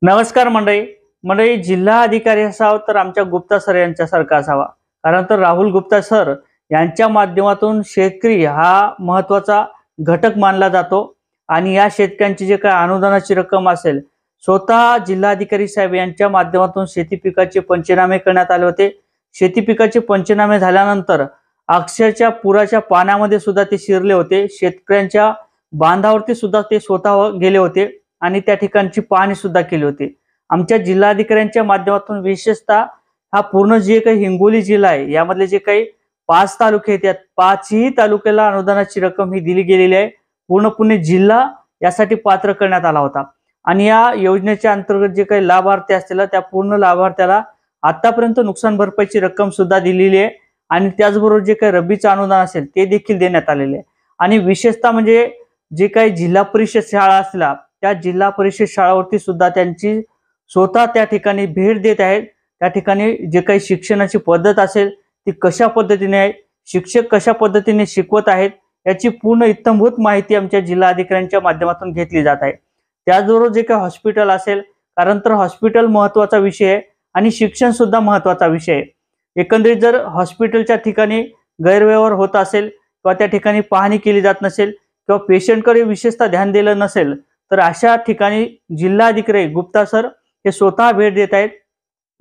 नमस्कार मंडळी. मंडळी, जिल्हा अधिकारी असावा तर आमच्या गुप्ता सर यांच्यासारखा असावा. कारण तर राहुल गुप्ता सर यांच्या माध्यमातून शेतकरी हा महत्त्वाचा घटक मानला जातो आणि या शेतकऱ्यांची जे काही अनुदानाची रक्कम असेल, स्वतः जिल्हाधिकारी साहेब यांच्या माध्यमातून शेती पिकाचे पंचनामे करण्यात आले होते. शेती पिकाचे पंचनामे झाल्यानंतर अक्षरशः पुराच्या पाण्यामध्ये सुद्धा ते शिरले होते. शेतकऱ्यांच्या बांधावरती सुद्धा ते स्वतः गेले होते आणि त्या ठिकाणची पाहणी सुद्धा केली होती. आमच्या जिल्हाधिकाऱ्यांच्या माध्यमातून विशेषतः हा पूर्ण जे काही हिंगोली जिल्हा आहे यामधले जे काही 5 तालुके आहेत, त्या 5ही तालुक्याला अनुदानाची रक्कम ही दिली गेलेली आहे. पूर्णपणे जिल्हा यासाठी पात्र करण्यात आला होता आणि या योजनेच्या अंतर्गत जे काही लाभार्थी असतील त्या पूर्ण लाभार्थ्याला आतापर्यंत नुकसान भरपाईची रक्कम सुद्धा दिलेली आहे आणि त्याचबरोबर जे काही रब्बीचं अनुदान असेल ते देखील देण्यात आलेले आहे. आणि विशेषतः म्हणजे जे काही जिल्हा परिषद शाळा असल्या त्या जिल्हा परिषद शाळावरती सुद्धा त्यांची स्वतः त्या ठिकाणी भेट देत आहेत. त्या ठिकाणी जे काही शिक्षणाची पद्धत असेल ती कशा पद्धतीने आहे, शिक्षक कशा पद्धतीने शिकवत आहेत याची पूर्ण इत्थंभूत माहिती आमच्या जिल्हा अधिकाऱ्यांच्या माध्यमातून घेतली जात आहे. त्याचबरोबर जे काही हॉस्पिटल असेल, कारण तर हॉस्पिटल महत्त्वाचा विषय आहे आणि शिक्षण सुद्धा महत्त्वाचा विषय आहे. एकंदरीत जर हॉस्पिटलच्या ठिकाणी गैरव्यवहार होत असेल किंवा त्या ठिकाणी पाहणी केली जात नसेल किंवा पेशंटकडे विशेषतः ध्यान दिलं नसेल तर अशा ठिकाणी जिल्हाधिकारी गुप्ता सर हे स्वतः भेट देत आहेत.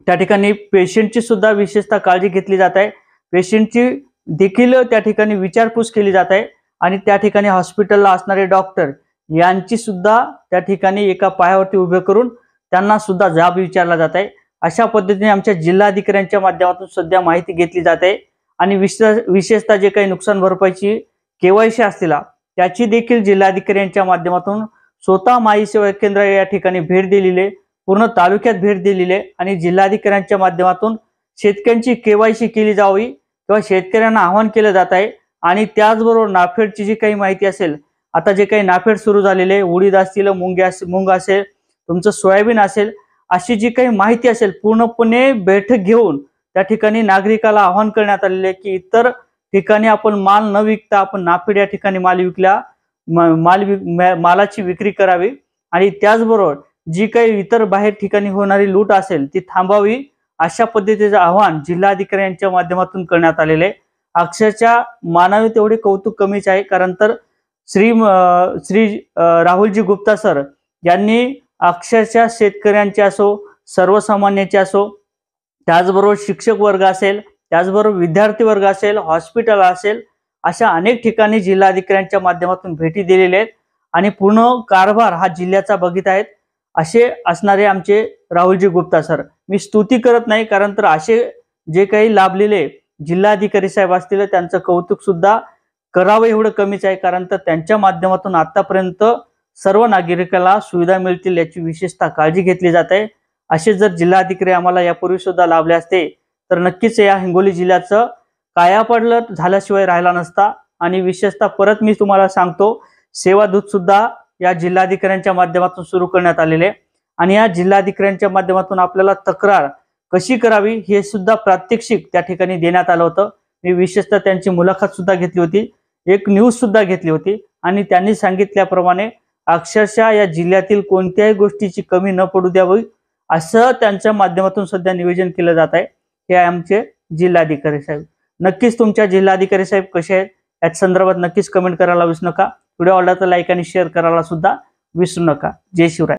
त्या ठिकाणी पेशंटची सुद्धा विशेषतः काळजी घेतली जात आहे. पेशंटची देखील त्या ठिकाणी विचारपूस केली जात आहे आणि त्या ठिकाणी हॉस्पिटलला असणारे डॉक्टर यांची सुद्धा त्या ठिकाणी एका पायावरती उभे करून त्यांना सुद्धा जाब विचारला जात आहे. अशा पद्धतीने आमच्या जिल्हाधिकाऱ्यांच्या माध्यमातून सध्या माहिती घेतली जाते आणि विशेषतः जे काही नुकसान भरपाईची केवायसी असतील त्याची देखील जिल्हाधिकाऱ्यांच्या माध्यमातून स्वतः माई सेवा केंद्र या ठिकाणी भेट दिलेली आहे, पूर्ण तालुक्यात भेट दिलेली आहे आणि जिल्हाधिकाऱ्यांच्या माध्यमातून शेतकऱ्यांची केवायसी केली जावी किंवा शेतकऱ्यांना आवाहन केलं जात आहे. आणि त्याचबरोबर नाफेडची जी काही माहिती असेल, आता जे काही नाफेड सुरू झालेले आहे, उडीद असतील, मूग असेल, तुमचं सोयाबीन असेल, अशी जी काही माहिती असेल पूर्णपणे बैठक घेऊन त्या ठिकाणी नागरिकाला आवाहन करण्यात आलेले आहे की इतर ठिकाणी आपण माल न विकता आपण नाफेड या ठिकाणी माल विकला मालाची विक्री करावी आणि त्याचबरोबर जी काही इतर बाहेर ठिकाणी होणारी लूट असेल ती थांबावी, अशा पद्धतीचं आवाहन जिल्हाधिकाऱ्यांच्या माध्यमातून करण्यात आलेले आहे. अक्षरशः मानावे तेवढे कौतुक कमीच आहे. कारण तर श्री राहुलजी गुप्ता सर यांनी अक्षरशः शेतकऱ्यांचे असो, सर्वसामान्याचे असो, त्याचबरोबर शिक्षक वर्ग असेल, त्याचबरोबर विद्यार्थी वर्ग असेल, हॉस्पिटल असेल, अशा अनेक ठिकाणी जिल्हाधिकाऱ्यांच्या माध्यमातून भेटी दिलेल्या आहेत आणि पूर्ण कारभार हा जिल्ह्याचा बघित आहेत. असे असणारे आमचे राहुलजी गुप्ता सर. मी स्तुती करत नाही, कारण तर असे जे काही लाभलेले जिल्हाधिकारी साहेब असतील त्यांचं कौतुक सुद्धा करावं एवढं कमीच आहे. कारण तर त्यांच्या माध्यमातून आतापर्यंत सर्व नागरिकाला सुविधा मिळतील याची विशेषतः काळजी घेतली जात आहे. असे जर जिल्हाधिकारी आम्हाला यापूर्वी सुद्धा लाभले असते तर नक्कीच या हिंगोली जिल्ह्याचं कायापालट झाल्याशिवाय राहिला नसता. आणि विशेषतः परत मी तुम्हाला सांगतो, सेवा दूत सुद्धा या जिल्हाधिकाऱ्यांच्या माध्यमातून सुरू करण्यात आलेले आहे आणि या जिल्हाधिकाऱ्यांच्या माध्यमातून आपल्याला तक्रार कशी करावी हे सुद्धा प्रात्यक्षिक त्या ठिकाणी देण्यात आलं होतं. मी विशेषतः त्यांची मुलाखत सुद्धा घेतली होती, एक न्यूज सुद्धा घेतली होती आणि त्यांनी सांगितल्याप्रमाणे अक्षरशः या जिल्ह्यातील कोणत्याही गोष्टीची कमी न पडू द्यावी असं त्यांच्या माध्यमातून सध्या नियोजन केलं जात आहे. हे आमचे जिल्हाधिकारी साहेब. नक्कीच तुमच्या जिल्हाधिकारी साहेब कसे आहेत या संदर्भात नक्कीच कमेंट करायला विसरू नका. व्हिडिओ आवडला तर लाईक आणि शेअर करायला सुद्धा विसरू नका. जय शिवराय.